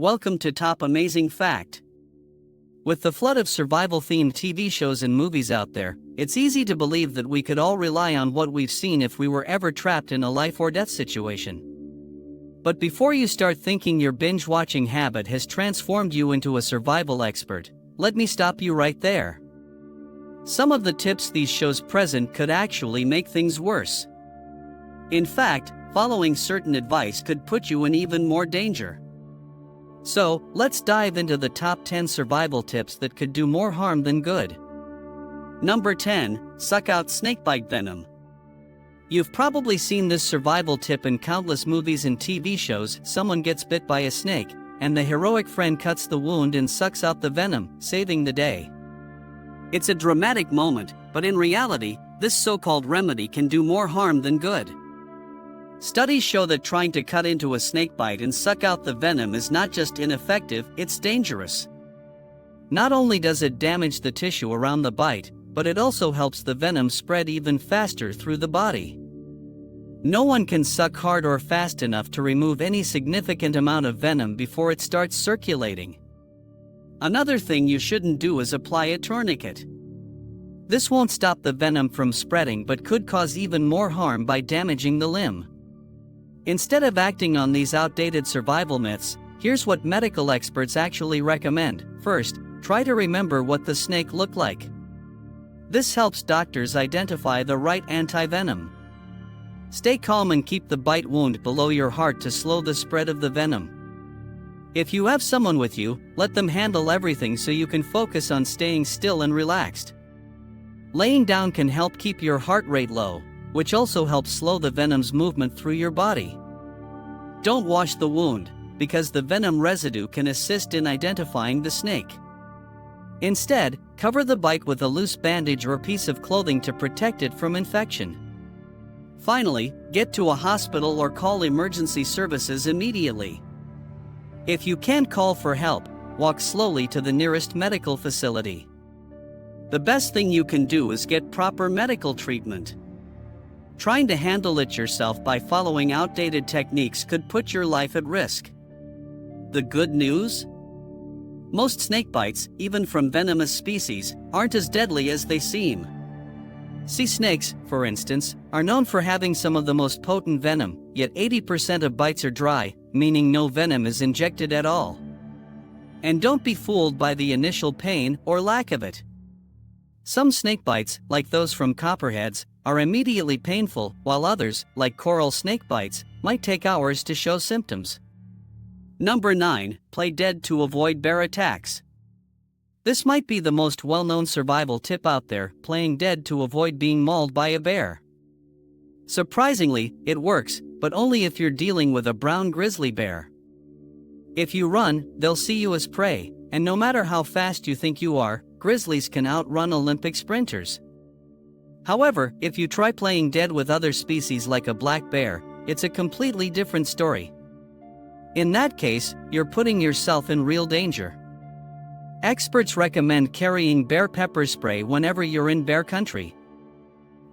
Welcome to Top Amazing Fact. With the flood of survival-themed TV shows and movies out there, it's easy to believe that we could all rely on what we've seen if we were ever trapped in a life-or-death situation. But before you start thinking your binge-watching habit has transformed you into a survival expert, let me stop you right there. Some of the tips these shows present could actually make things worse. In fact, following certain advice could put you in even more danger. So, let's dive into the top 10 survival tips that could do more harm than good. Number 10. Suck out snakebite venom. You've probably seen this survival tip in countless movies and TV shows. Someone gets bit by a snake, and the heroic friend cuts the wound and sucks out the venom, saving the day. It's a dramatic moment, but in reality, this so-called remedy can do more harm than good. Studies show that trying to cut into a snakebite and suck out the venom is not just ineffective, it's dangerous. Not only does it damage the tissue around the bite, but it also helps the venom spread even faster through the body. No one can suck hard or fast enough to remove any significant amount of venom before it starts circulating. Another thing you shouldn't do is apply a tourniquet. This won't stop the venom from spreading but could cause even more harm by damaging the limb. Instead of acting on these outdated survival myths, here's what medical experts actually recommend. First, try to remember what the snake looked like. This helps doctors identify the right antivenom. Stay calm and keep the bite wound below your heart to slow the spread of the venom. If you have someone with you, let them handle everything so you can focus on staying still and relaxed. Laying down can help keep your heart rate low, which also helps slow the venom's movement through your body. Don't wash the wound, because the venom residue can assist in identifying the snake. Instead, cover the bite with a loose bandage or piece of clothing to protect it from infection. Finally, get to a hospital or call emergency services immediately. If you can't call for help, walk slowly to the nearest medical facility. The best thing you can do is get proper medical treatment. Trying to handle it yourself by following outdated techniques could put your life at risk. The good news? Most snake bites, even from venomous species, aren't as deadly as they seem. Sea snakes, for instance, are known for having some of the most potent venom, yet 80% of bites are dry, meaning no venom is injected at all. And don't be fooled by the initial pain or lack of it. Some snake bites, like those from copperheads, are immediately painful, while others, like coral snake bites, might take hours to show symptoms. Number 9. Play dead to avoid bear attacks. This might be the most well-known survival tip out there, playing dead to avoid being mauled by a bear. Surprisingly, it works, but only if you're dealing with a brown grizzly bear. If you run, they'll see you as prey, and no matter how fast you think you are, grizzlies can outrun Olympic sprinters. However, if you try playing dead with other species like a black bear, it's a completely different story. In that case, you're putting yourself in real danger. Experts recommend carrying bear pepper spray whenever you're in bear country.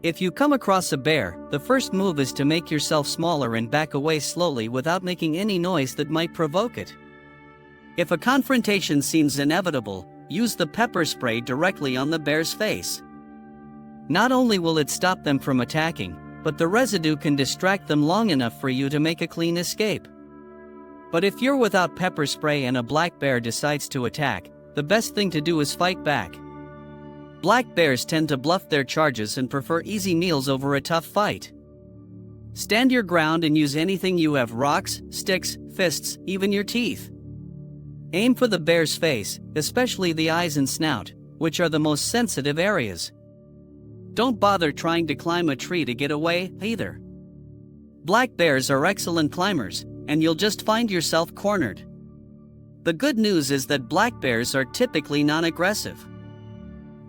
If you come across a bear, the first move is to make yourself smaller and back away slowly without making any noise that might provoke it. If a confrontation seems inevitable, use the pepper spray directly on the bear's face. Not only will it stop them from attacking, but the residue can distract them long enough for you to make a clean escape. But if you're without pepper spray and a black bear decides to attack, the best thing to do is fight back. Black bears tend to bluff their charges and prefer easy meals over a tough fight. Stand your ground and use anything you have: rocks, sticks, fists, even your teeth. Aim for the bear's face, especially the eyes and snout, which are the most sensitive areas. Don't bother trying to climb a tree to get away, either. Black bears are excellent climbers, and you'll just find yourself cornered. The good news is that black bears are typically non-aggressive.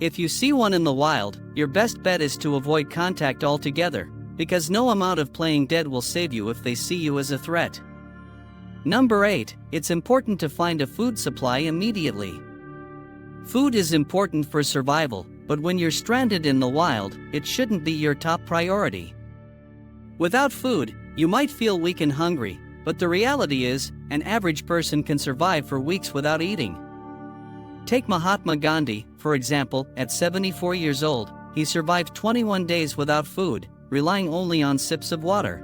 If you see one in the wild, your best bet is to avoid contact altogether, because no amount of playing dead will save you if they see you as a threat. Number 8. It's important to find a food supply immediately. Food is important for survival, but when you're stranded in the wild, it shouldn't be your top priority. Without food, you might feel weak and hungry, but the reality is, an average person can survive for weeks without eating. Take Mahatma Gandhi, for example. At 74 years old, he survived 21 days without food, relying only on sips of water.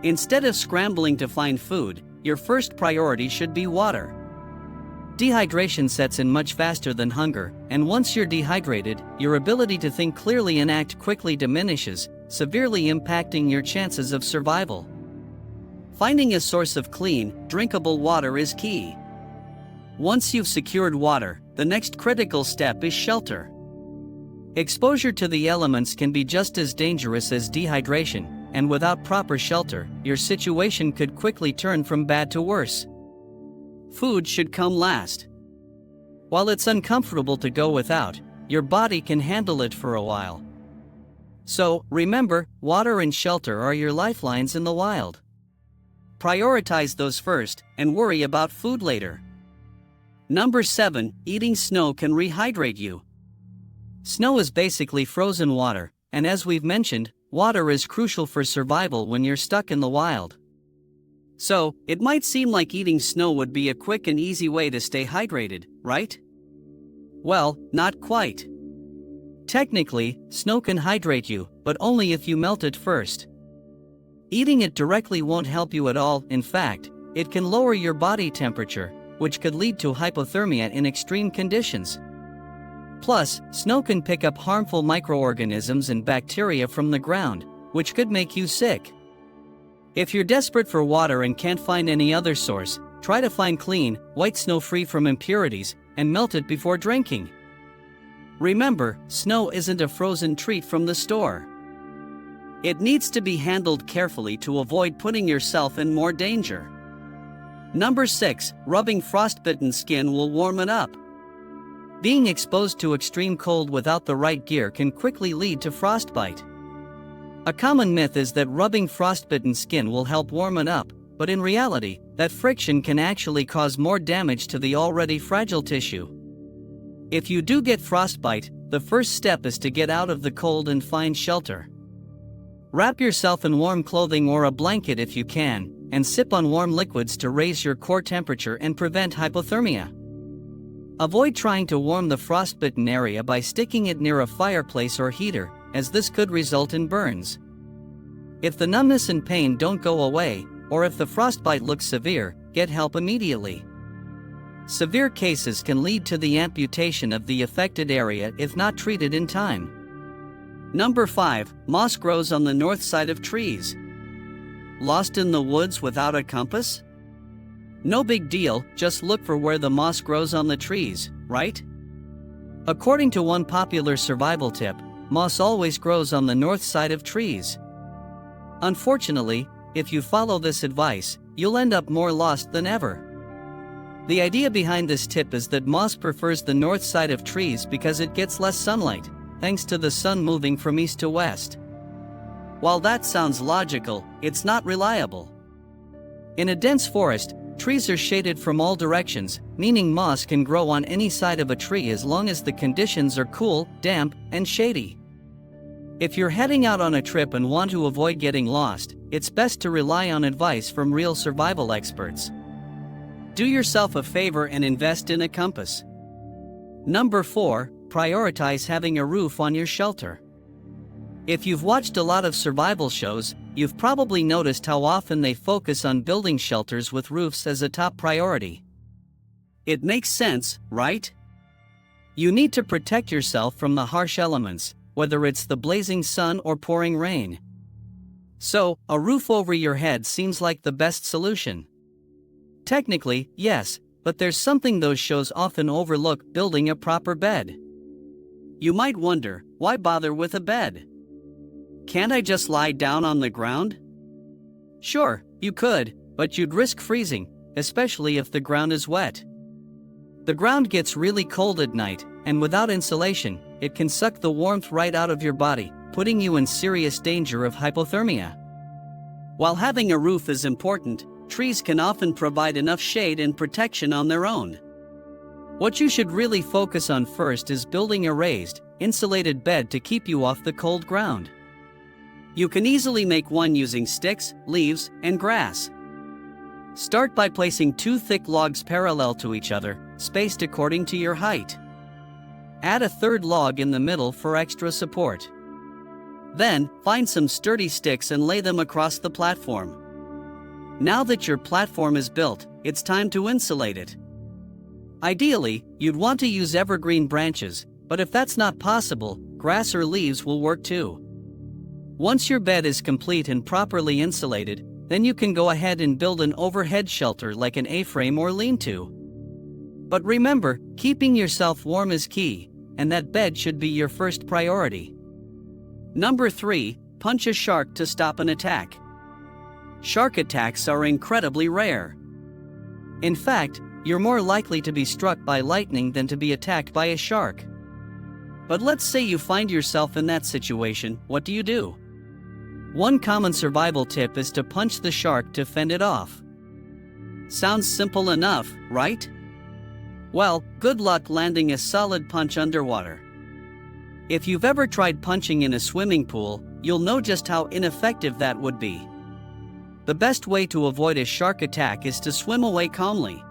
Instead of scrambling to find food, your first priority should be water. Dehydration sets in much faster than hunger, and once you're dehydrated, your ability to think clearly and act quickly diminishes, severely impacting your chances of survival. Finding a source of clean, drinkable water is key. Once you've secured water, the next critical step is shelter. Exposure to the elements can be just as dangerous as dehydration, and without proper shelter, your situation could quickly turn from bad to worse. Food should come last. While it's uncomfortable to go without, your body can handle it for a while. So, remember, water and shelter are your lifelines in the wild. Prioritize those first, and worry about food later. Number 7, eating snow can rehydrate you. Snow is basically frozen water, and as we've mentioned, water is crucial for survival when you're stuck in the wild. So, it might seem like eating snow would be a quick and easy way to stay hydrated, right? Well, not quite. Technically, snow can hydrate you, but only if you melt it first. Eating it directly won't help you at all. In fact, it can lower your body temperature, which could lead to hypothermia in extreme conditions. Plus, snow can pick up harmful microorganisms and bacteria from the ground, which could make you sick. If you're desperate for water and can't find any other source, try to find clean, white snow free from impurities, and melt it before drinking. Remember, snow isn't a frozen treat from the store. It needs to be handled carefully to avoid putting yourself in more danger. Number 6, rubbing frostbitten skin will warm it up. Being exposed to extreme cold without the right gear can quickly lead to frostbite. A common myth is that rubbing frostbitten skin will help warm it up, but in reality, that friction can actually cause more damage to the already fragile tissue. If you do get frostbite, the first step is to get out of the cold and find shelter. Wrap yourself in warm clothing or a blanket if you can, and sip on warm liquids to raise your core temperature and prevent hypothermia. Avoid trying to warm the frostbitten area by sticking it near a fireplace or heater, as this could result in burns. If the numbness and pain don't go away, or if the frostbite looks severe, get help immediately. Severe cases can lead to the amputation of the affected area if not treated in time. Number 5, moss grows on the north side of trees. Lost in the woods without a compass? No big deal, just look for where the moss grows on the trees, right? According to one popular survival tip, moss always grows on the north side of trees. Unfortunately, if you follow this advice, you'll end up more lost than ever. The idea behind this tip is that moss prefers the north side of trees because it gets less sunlight, thanks to the sun moving from east to west. While that sounds logical, it's not reliable. In a dense forest, trees are shaded from all directions, meaning moss can grow on any side of a tree as long as the conditions are cool, damp, and shady. If you're heading out on a trip and want to avoid getting lost, it's best to rely on advice from real survival experts. Do yourself a favor and invest in a compass. Number 4, prioritize having a roof on your shelter. If you've watched a lot of survival shows, you've probably noticed how often they focus on building shelters with roofs as a top priority. It makes sense, right? You need to protect yourself from the harsh elements, whether it's the blazing sun or pouring rain. So, a roof over your head seems like the best solution. Technically, yes, but there's something those shows often overlook: building a proper bed. You might wonder, why bother with a bed? Can't I just lie down on the ground? Sure, you could, but you'd risk freezing, especially if the ground is wet. The ground gets really cold at night, and without insulation, it can suck the warmth right out of your body, putting you in serious danger of hypothermia. While having a roof is important, trees can often provide enough shade and protection on their own. What you should really focus on first is building a raised, insulated bed to keep you off the cold ground. You can easily make one using sticks, leaves, and grass. Start by placing 2 thick logs parallel to each other, spaced according to your height. Add a third log in the middle for extra support. Then, find some sturdy sticks and lay them across the platform. Now that your platform is built, it's time to insulate it. Ideally, you'd want to use evergreen branches, but if that's not possible, grass or leaves will work too. Once your bed is complete and properly insulated, then you can go ahead and build an overhead shelter like an A-frame or lean-to. But remember, keeping yourself warm is key, and that bed should be your first priority. Number 3, punch a shark to stop an attack. Shark attacks are incredibly rare. In fact, you're more likely to be struck by lightning than to be attacked by a shark. But let's say you find yourself in that situation, what do you do? One common survival tip is to punch the shark to fend it off. Sounds simple enough, right? Well, good luck landing a solid punch underwater. If you've ever tried punching in a swimming pool, you'll know just how ineffective that would be. The best way to avoid a shark attack is to swim away calmly.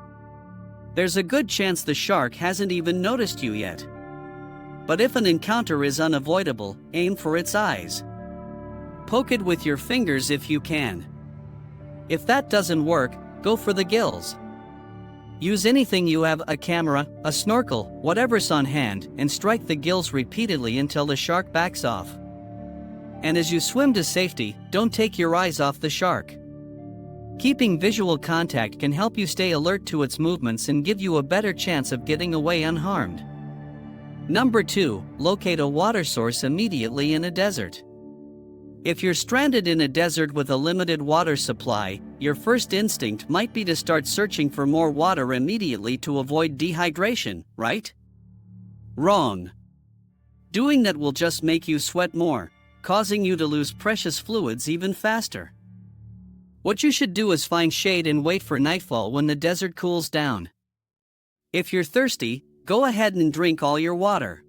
There's a good chance the shark hasn't even noticed you yet. But if an encounter is unavoidable, aim for its eyes. Poke it with your fingers if you can. If that doesn't work, go for the gills. Use anything you have, a camera, a snorkel, whatever's on hand, and strike the gills repeatedly until the shark backs off. And as you swim to safety, don't take your eyes off the shark. Keeping visual contact can help you stay alert to its movements and give you a better chance of getting away unharmed. Number 2, locate a water source immediately in a desert. If you're stranded in a desert with a limited water supply, your first instinct might be to start searching for more water immediately to avoid dehydration, right? Wrong. Doing that will just make you sweat more, causing you to lose precious fluids even faster. What you should do is find shade and wait for nightfall when the desert cools down. If you're thirsty, go ahead and drink all your water.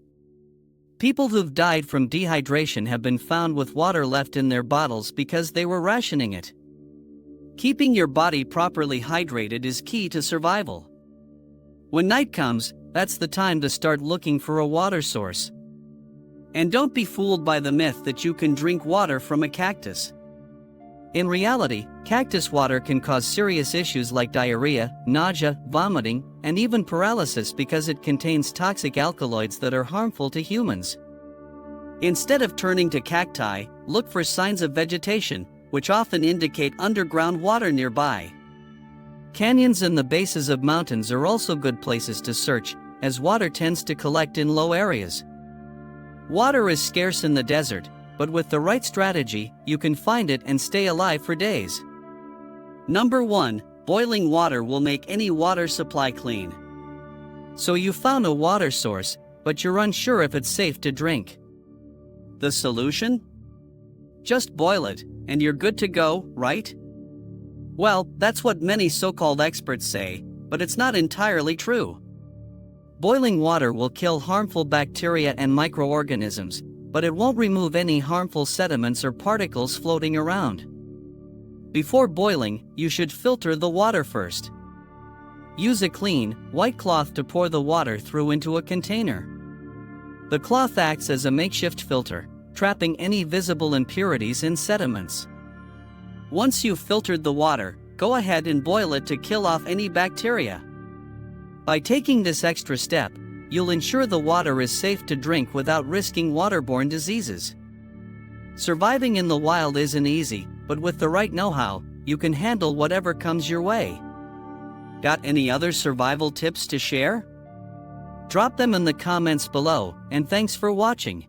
People who've died from dehydration have been found with water left in their bottles because they were rationing it. Keeping your body properly hydrated is key to survival. When night comes, that's the time to start looking for a water source. And don't be fooled by the myth that you can drink water from a cactus. In reality, cactus water can cause serious issues like diarrhea, nausea, vomiting, and even paralysis because it contains toxic alkaloids that are harmful to humans. Instead of turning to cacti, look for signs of vegetation, which often indicate underground water nearby. Canyons and the bases of mountains are also good places to search, as water tends to collect in low areas. Water is scarce in the desert, but with the right strategy, you can find it and stay alive for days. Number 1, boiling water will make any water supply clean. So you found a water source, but you're unsure if it's safe to drink. The solution? Just boil it, and you're good to go, right? Well, that's what many so-called experts say, but it's not entirely true. Boiling water will kill harmful bacteria and microorganisms, but it won't remove any harmful sediments or particles floating around. Before boiling, you should filter the water first. Use a clean, white cloth to pour the water through into a container. The cloth acts as a makeshift filter, trapping any visible impurities and sediments. Once you've filtered the water, go ahead and boil it to kill off any bacteria. By taking this extra step, you'll ensure the water is safe to drink without risking waterborne diseases. Surviving in the wild isn't easy, but with the right know-how, you can handle whatever comes your way. Got any other survival tips to share? Drop them in the comments below, and thanks for watching.